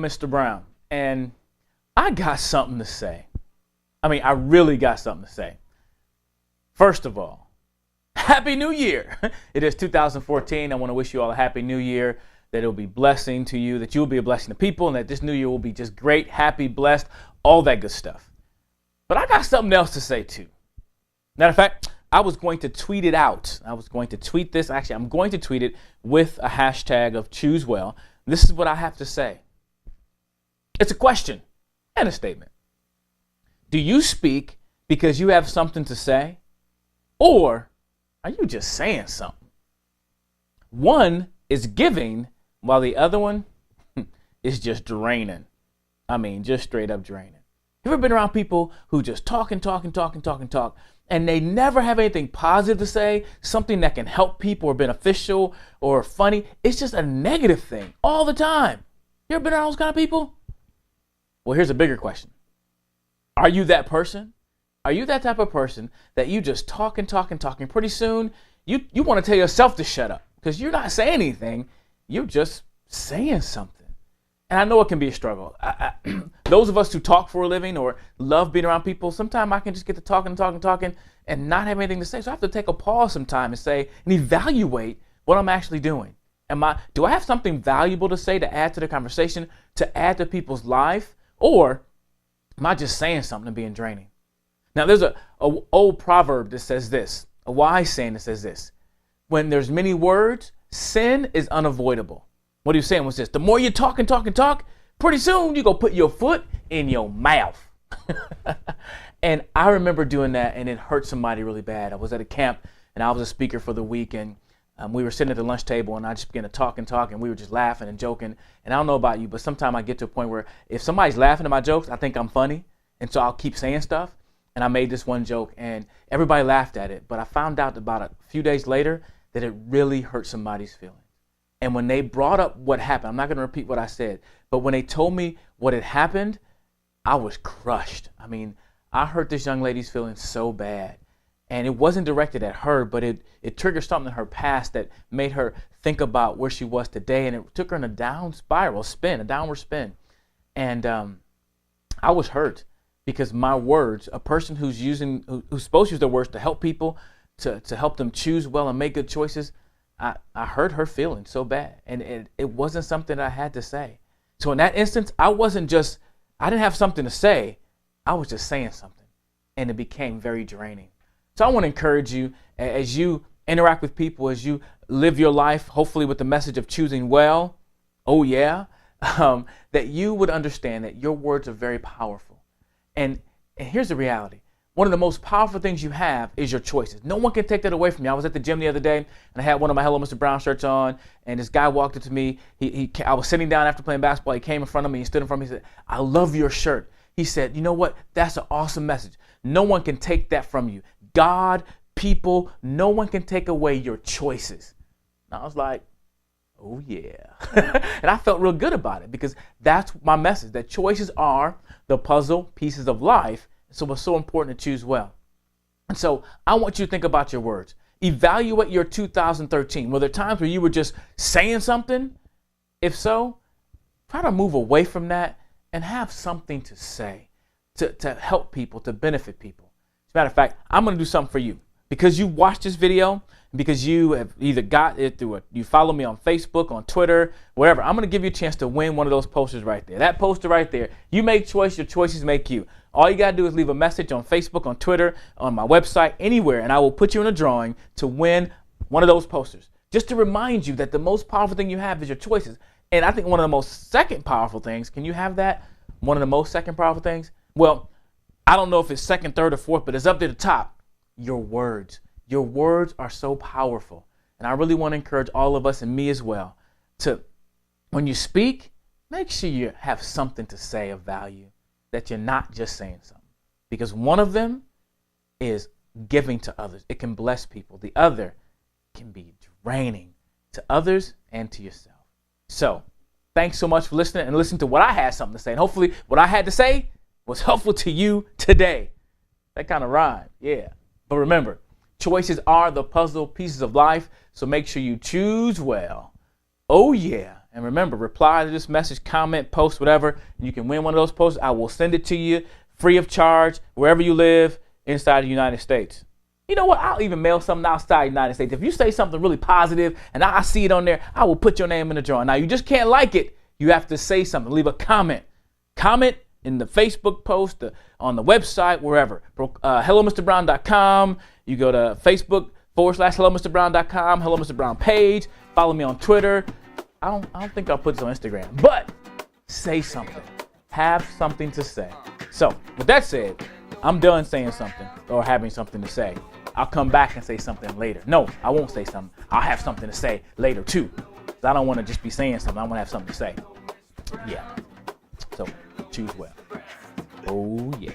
Mr. Brown, and I got something to say. I mean, I really got something to say. First of all, Happy New Year. It is 2014. I want to wish you all a Happy New Year, that it will be blessing to you, that you will be a blessing to people, and that this new year will be just great, happy, blessed, all that good stuff. But I got something else to say too. Matter of fact, I was going to tweet it out. I was going to tweet this. Actually, I'm going to tweet it with a hashtag of Choose Well. This is what I have to say. It's a question and a statement. Do you speak because you have something to say? Or are you just saying something? One is giving while the other one is just draining. I mean, just straight up draining. You ever been around people who just talk, and they never have anything positive to say, something that can help people or beneficial or funny? It's just a negative thing all the time. You ever been around those kind of people? Well, here's a bigger question. Are you that person? Are you that type of person that you just talking? Pretty soon, you want to tell yourself to shut up because you're not saying anything. You're just saying something. And I know it can be a struggle. Those of us who talk for a living or love being around people, sometimes I can just get to talking and not have anything to say. So I have to take a pause sometime and say and evaluate what I'm actually doing. Do I have something valuable to say to add to the conversation, to add to people's life? Or am I just saying something and being draining? Now, there's a old proverb that says this, a wise saying that says this: when there's many words, sin is unavoidable. What he was saying was this: the more you talk, pretty soon you go put your foot in your mouth. And I remember doing that, and it hurt somebody really bad. I was at a camp, and I was a speaker for the week, and we were sitting at the lunch table, and I just began to talk, and we were just laughing and joking. And I don't know about you, but sometimes I get to a point where if somebody's laughing at my jokes, I think I'm funny, and so I'll keep saying stuff. And I made this one joke, and everybody laughed at it. But I found out about a few days later that it really hurt somebody's feelings. And when they brought up what happened, I'm not going to repeat what I said, but when they told me what had happened, I was crushed. I mean, I hurt this young lady's feelings so bad. And it wasn't directed at her, but it triggered something in her past that made her think about where she was today. And it took her in a downward spin. And I was hurt. Because my words, a person who's supposed to use their words to help people, to help them choose well and make good choices, I hurt her feelings so bad. And it wasn't something I had to say. So in that instance, I didn't have something to say. I was just saying something. And it became very draining. So I want to encourage you as you interact with people, as you live your life, hopefully with the message of choosing well, that you would understand that your words are very powerful. And here's the reality. One of the most powerful things you have is your choices. No one can take that away from you. I was at the gym the other day, and I had one of my Hello Mr. Brown shirts on, and this guy walked up to me. I was sitting down after playing basketball. He came in front of me. He stood in front of me. He said, "I love your shirt." He said, "You know what? That's an awesome message. No one can take that from you. God, people, no one can take away your choices." And I was like, oh yeah. And I felt real good about it because that's my message, that choices are the puzzle pieces of life. So it's so important to choose well. And so I want you to think about your words. Evaluate your 2013. Were there times where you were just saying something? If so, try to move away from that and have something to say to help people, to benefit people. As a matter of fact, I'm going to do something for you. Because you watched this video, because you have either got it through you follow me on Facebook, on Twitter, wherever, I'm going to give you a chance to win one of those posters right there. That poster right there. You make choice, your choices make you. All you got to do is leave a message on Facebook, on Twitter, on my website, anywhere, and I will put you in a drawing to win one of those posters. Just to remind you that the most powerful thing you have is your choices. And I think one of the most second powerful things, can you have that? One of the most second powerful things? Well, I don't know if it's second, third, or fourth, but it's up to the top. Your words. Your words are so powerful. And I really want to encourage all of us, and me as well, to, when you speak, make sure you have something to say of value, that you're not just saying something. Because one of them is giving to others. It can bless people. The other can be draining to others and to yourself. So thanks so much for listening and listening to what I had something to say. And hopefully what I had to say was helpful to you today. That kind of rhymed, yeah. But remember, choices are the puzzle pieces of life, so make sure you choose well. Oh yeah, And remember, reply to this message, comment, post, whatever. You can win one of those posts. I will send it to you free of charge, wherever you live inside the United States. You know what? I'll even mail something outside the United States. If you say something really positive and I see it on there, I will put your name in the drawing. Now, you just can't like it. You have to say something. Leave a comment. Comment in the Facebook post, on the website, wherever. HelloMrBrown.com. You go to Facebook.com/HelloMrBrown.com, Hello Mr. Brown page. Follow me on Twitter. I don't think I'll put this on Instagram, but say something. Have something to say. So, with that said, I'm done saying something or having something to say. I'll come back and say something later. No, I won't say something. I'll have something to say later too. 'Cause I don't want to just be saying something. I want to have something to say. Yeah. So, choose well. Oh, yeah.